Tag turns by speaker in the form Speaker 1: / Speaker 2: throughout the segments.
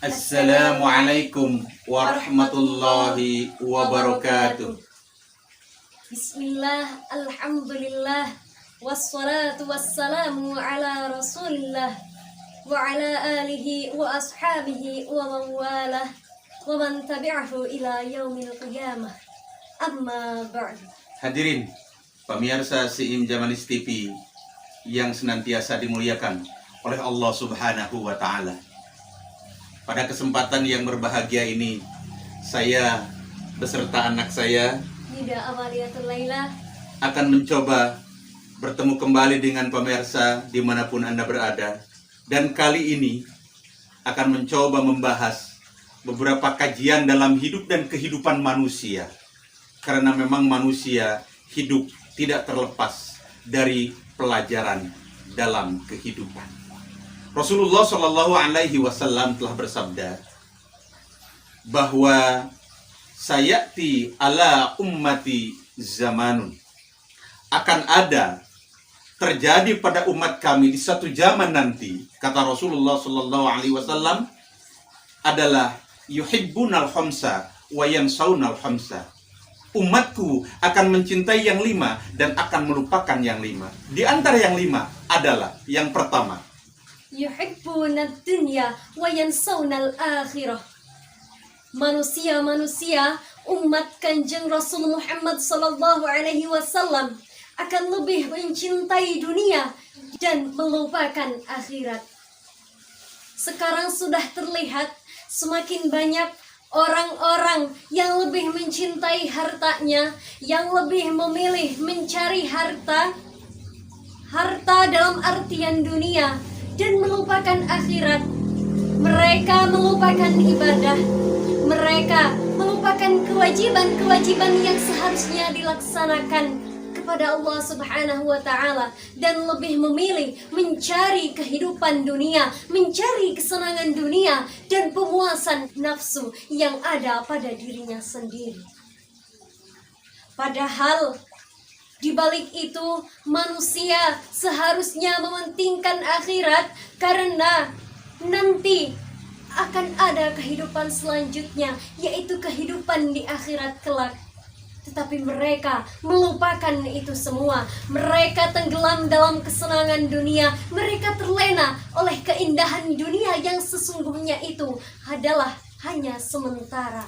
Speaker 1: Assalamualaikum warahmatullahi wabarakatuh.
Speaker 2: Bismillah, alhamdulillah, wassalatu wassalamu ala rasulillah wa ala alihi wa ashabihi wa man walah wa man tabi'ahu ila yaumil qiyamah. Amma ba'du.
Speaker 1: Hadirin pemirsa Siim Jamanis TV yang senantiasa dimuliakan oleh Allah Subhanahu wa Ta'ala. Pada kesempatan yang berbahagia ini, saya beserta anak saya
Speaker 2: Nida Amaliatul Laila
Speaker 1: akan mencoba bertemu kembali dengan pemirsa dimanapun Anda berada. Dan kali ini akan mencoba membahas beberapa kajian dalam hidup dan kehidupan manusia. Karena memang manusia hidup tidak terlepas dari pelajaran dalam kehidupan. Rasulullah Shallallahu Alaihi Wasallam telah bersabda bahwa sayati ala ummati zamanun, akan ada terjadi pada umat kami di satu zaman nanti, kata Rasulullah Shallallahu Alaihi Wasallam, adalah yuhibbunal khamsa wa yansaunal khamsa. Umatku akan mencintai yang 5 dan akan melupakan yang 5. Di antara yang 5 adalah yang pertama,
Speaker 2: yuhibbuna dunya wa yansawna al-akhirah. Manusia-manusia umat Kanjeng Rasul Muhammad sallallahu alaihi wasallam akan lebih mencintai dunia dan melupakan akhirat. Sekarang sudah terlihat semakin banyak orang-orang yang lebih mencintai hartanya, yang lebih memilih mencari harta dalam artian dunia dan melupakan akhirat. Mereka melupakan ibadah, mereka melupakan kewajiban-kewajiban yang seharusnya dilaksanakan kepada Allah Subhanahu wa Ta'ala, dan lebih memilih mencari kehidupan dunia, mencari kesenangan dunia dan pemuasan nafsu yang ada pada dirinya sendiri. Padahal di balik itu manusia seharusnya mementingkan akhirat, karena nanti akan ada kehidupan selanjutnya, yaitu kehidupan di akhirat kelak. Tetapi mereka melupakan itu semua. Mereka tenggelam dalam kesenangan dunia. Mereka terlena oleh keindahan dunia yang sesungguhnya itu adalah hanya sementara.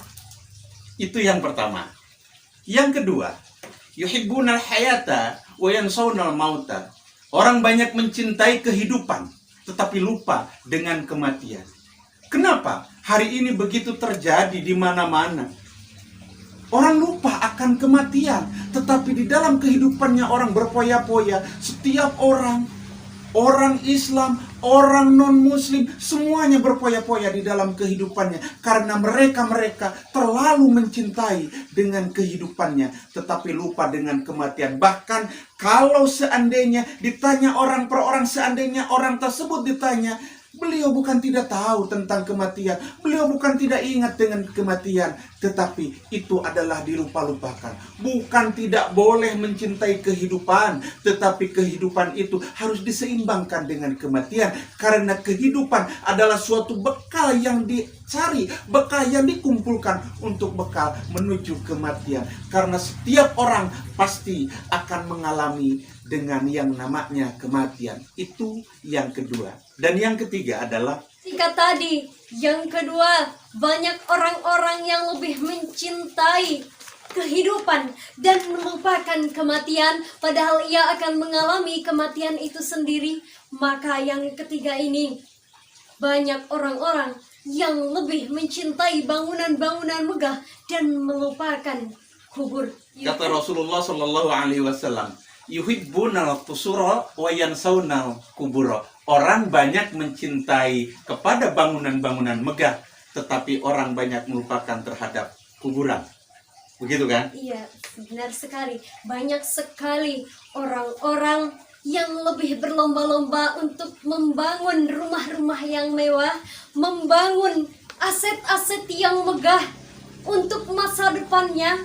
Speaker 1: itu yang pertama. Yang kedua, yuhibbunal hayata wa yansawnal mauta. Orang banyak mencintai kehidupan tetapi lupa dengan kematian. Kenapa? Hari ini begitu terjadi di mana-mana. Orang lupa akan kematian, tetapi di dalam kehidupannya orang berpoya-poya. Setiap orang Islam, orang non-muslim, semuanya berpoya-poya di dalam kehidupannya. Karena mereka terlalu mencintai dengan kehidupannya, tetapi lupa dengan kematian. Bahkan kalau seandainya ditanya orang per orang, seandainya orang tersebut ditanya, beliau bukan tidak tahu tentang kematian, beliau bukan tidak ingat dengan kematian, tetapi itu adalah dilupa-lupakan. Bukan tidak boleh mencintai kehidupan, tetapi kehidupan itu harus diseimbangkan dengan kematian. Karena kehidupan adalah suatu bekal yang dicari, bekal yang dikumpulkan untuk bekal menuju kematian. Karena setiap orang pasti akan mengalami dengan yang namanya kematian. Itu yang kedua. Dan yang ketiga adalah,
Speaker 2: Jika tadi yang kedua, banyak orang-orang yang lebih mencintai kehidupan dan melupakan kematian, padahal ia akan mengalami kematian itu sendiri. Maka yang ketiga ini, banyak orang-orang yang lebih mencintai bangunan-bangunan megah dan melupakan kubur.
Speaker 1: kata Rasulullah Shallallahu Alaihi Wasallam, yuhibbunal qusura wa yansawnal kubura. Orang banyak mencintai kepada bangunan-bangunan megah, tetapi orang banyak melupakan terhadap kuburan. Begitu kan?
Speaker 2: Iya, benar sekali. Banyak sekali orang-orang yang lebih berlomba-lomba untuk membangun rumah-rumah yang mewah, membangun aset-aset yang megah untuk masa depannya.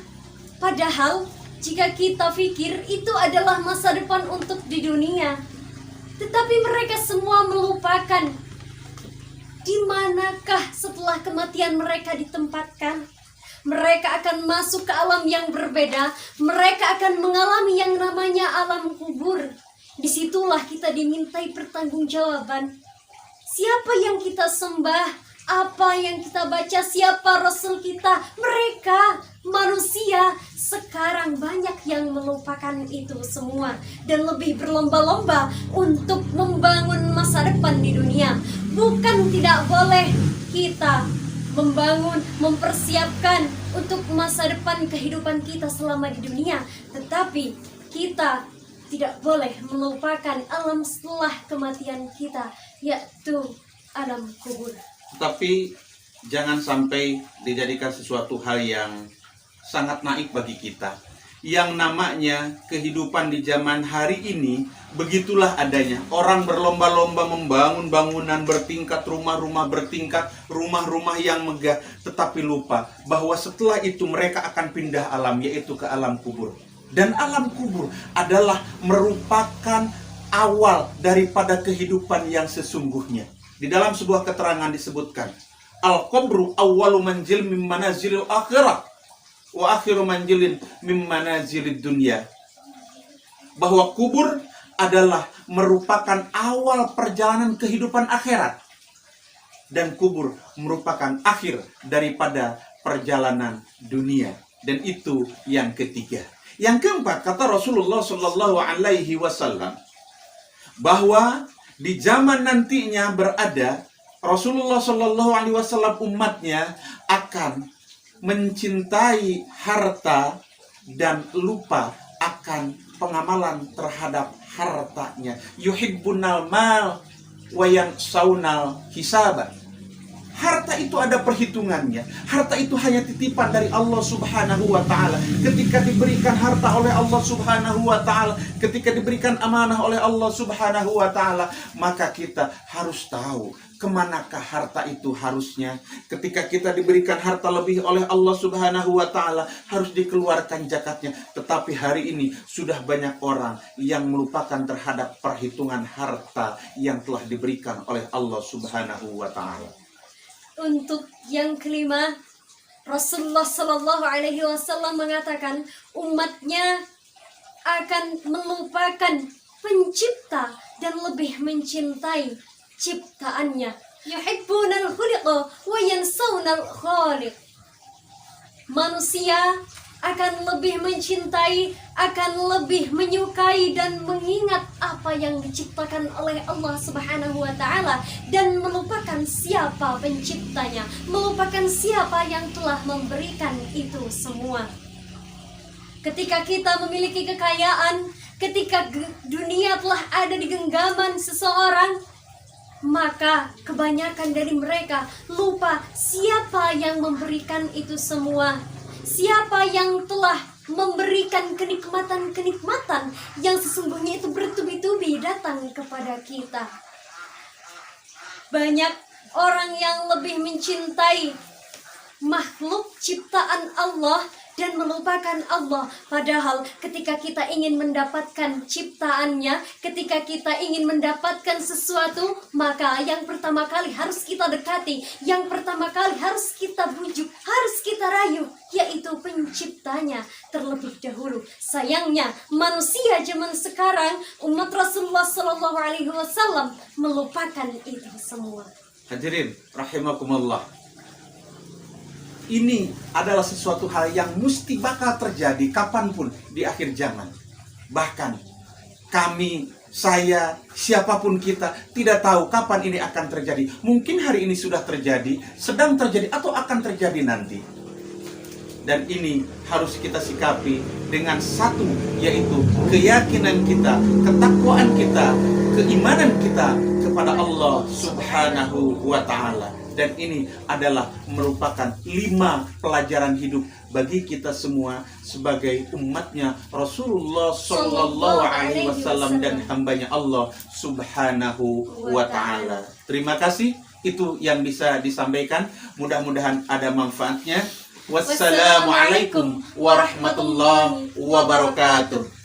Speaker 2: Padahal jika kita pikir itu adalah masa depan untuk di dunia, tetapi mereka semua melupakan di mana manakah setelah kematian mereka ditempatkan? Mereka akan masuk ke alam yang berbeda. Mereka akan mengalami yang namanya alam kubur. Disitulah kita dimintai pertanggungjawaban. Siapa yang kita sembah? Apa yang kita baca? Siapa Rasul kita? Mereka, manusia. Sekarang banyak yang melupakan itu semua dan lebih berlomba-lomba untuk membangun masa depan di dunia. Bukan tidak boleh kita membangun, mempersiapkan untuk masa depan kehidupan kita selama di dunia, tetapi kita tidak boleh melupakan alam setelah kematian kita, yaitu alam kubur.
Speaker 1: Tapi jangan sampai dijadikan sesuatu hal yang sangat naif bagi kita. Yang namanya kehidupan di zaman hari ini begitulah adanya. Orang berlomba-lomba membangun bangunan bertingkat, rumah-rumah bertingkat, rumah-rumah yang megah, tetapi lupa bahwa setelah itu mereka akan pindah alam, yaitu ke alam kubur. Dan alam kubur adalah merupakan awal daripada kehidupan yang sesungguhnya. Di dalam sebuah keterangan disebutkan, al-qabru awwalu manzil min manazilil akhirah wa akhiru manzilin min manazilid dunya. Bahwa kubur adalah merupakan awal perjalanan kehidupan akhirat, dan kubur merupakan akhir daripada perjalanan dunia. Dan itu yang ketiga. Yang keempat, kata Rasulullah Shallallahu Alaihi Wasallam, bahwa di zaman nantinya berada Rasulullah Shallallahu Alaihi Wasallam, umatnya akan mencintai harta dan lupa akan pengamalan terhadap hartanya. Yuhibbunal mal wa yansaunal hisaba. Harta itu ada perhitungannya. Harta itu hanya titipan dari Allah Subhanahu wa Ta'ala. Ketika diberikan harta oleh Allah Subhanahu wa Ta'ala, ketika diberikan amanah oleh Allah Subhanahu wa Ta'ala, maka kita harus tahu kemanakah harta itu harusnya. Ketika kita diberikan harta lebih oleh Allah Subhanahu wa Ta'ala, harus dikeluarkan zakatnya. Tetapi hari ini sudah banyak orang yang melupakan terhadap perhitungan harta yang telah diberikan oleh Allah Subhanahu wa Ta'ala.
Speaker 2: Untuk yang kelima, Rasulullah Shallallahu Alaihi Wasallam mengatakan umatnya akan melupakan pencipta dan lebih mencintai ciptaannya. Yuhibbunal khuliqa wa yansawnal khaliq. Manusia akan lebih mencintai, akan lebih menyukai dan mengingat apa yang diciptakan oleh Allah Subhanahu wa Ta'ala, dan melupakan siapa penciptanya, melupakan siapa yang telah memberikan itu semua. Ketika kita memiliki kekayaan, ketika dunia telah ada di genggaman seseorang, maka kebanyakan dari mereka lupa siapa yang memberikan itu semua. Siapa yang telah memberikan kenikmatan-kenikmatan yang sesungguhnya itu bertubi-tubi datang kepada kita. Banyak orang yang lebih mencintai makhluk ciptaan Allah dan melupakan Allah. Padahal ketika kita ingin mendapatkan ciptaannya, ketika kita ingin mendapatkan sesuatu, maka yang pertama kali harus kita dekati, yang pertama kali harus kita bujuk, harus kita rayu, yaitu penciptanya terlebih dahulu. Sayangnya manusia zaman sekarang, umat Rasulullah Shallallahu Alaihi Wasallam, melupakan itu semua.
Speaker 1: Hadirin rahimakumullah, ini adalah sesuatu hal yang mesti bakal terjadi kapanpun di akhir zaman. Bahkan kami, saya, siapapun kita tidak tahu kapan ini akan terjadi. Mungkin hari ini sudah terjadi, sedang terjadi, atau akan terjadi nanti. Dan ini harus kita sikapi dengan satu, yaitu keyakinan kita, ketakwaan kita, keimanan kita kepada Allah Subhanahu wa Ta'ala. Dan ini adalah merupakan 5 pelajaran hidup bagi kita semua sebagai umatnya Rasulullah Sallallahu Alaihi Wasallam dan hambanya Allah Subhanahu wa Ta'ala. Terima kasih, itu yang bisa disampaikan. Mudah-mudahan ada manfaatnya. Wassalamualaikum warahmatullahi wabarakatuh.